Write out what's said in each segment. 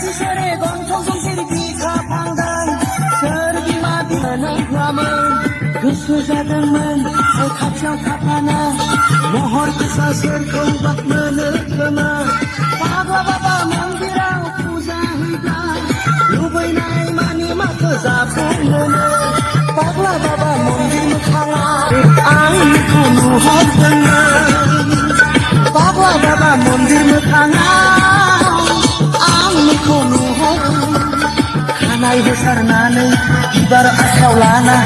지설의 권총성실이 비카방당 서르기마 비하는 화문 그수자들만 가짜 카파나 mohor kesasar kau bak menekema Pagla baba mandirang puja hida Lubai nai mani maka zapung nene Pagla baba mandir mekhala Ang niku nuhor tenang Pagla baba mandir mekhala Ang niku nuhor Kanai besar nane Ibar asal lana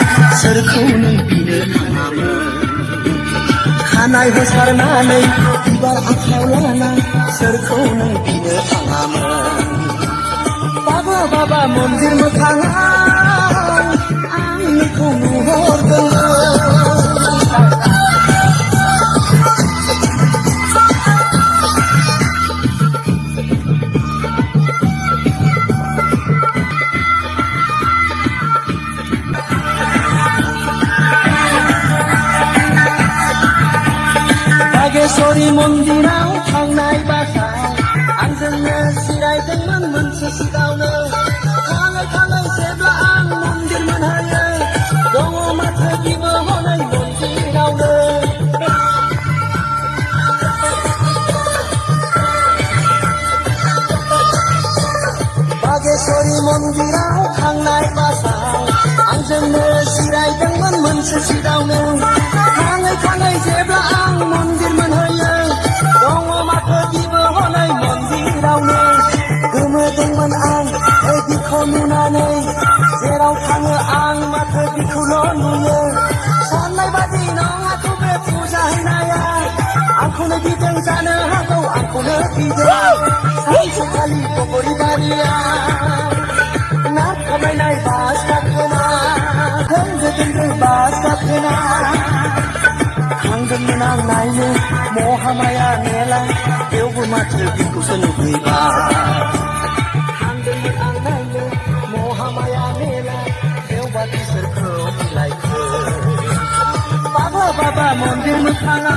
Serku nengkine kaname Kanai besar nane Ibar akau lana Serkau nang bina tangaman Baba baba mandir mekhangang Ang niku nuhor tenang Sorry mondirang hangnai basang Anjengnya sirai dengan mensesidauna Kangai sebla ang mondir menhaya Dongo mata giba honai mondirauna Bagai sorry mondirang hangnai basang Anjengnya sirai dengan mensesidauna Kangai sebla ang mondir menhaya Dongo mata giba honai mondirauna Gemedengman ang bikau nunane Jerau थाङो आं माथो बिखौल' नुयो साननाय बादि नों आंखौ बे फुजा हैनाया आंखौनो गिदों जानो हागौ आंखौनो गिदों सानसेखालि बगरि बारिया ना थाबायनाय बास गाखोना होंगो दोंगो बास गाखोना थांदोंमोन आं नायनो महामाया मेला बेवबो माथो बिखौसो नुफैबाय थांदोंमोन आं नायनो महामाया मेला बेवबा बिसोरखौ बिलाइखौ बाबा बाबा मन्दिर मोखाङा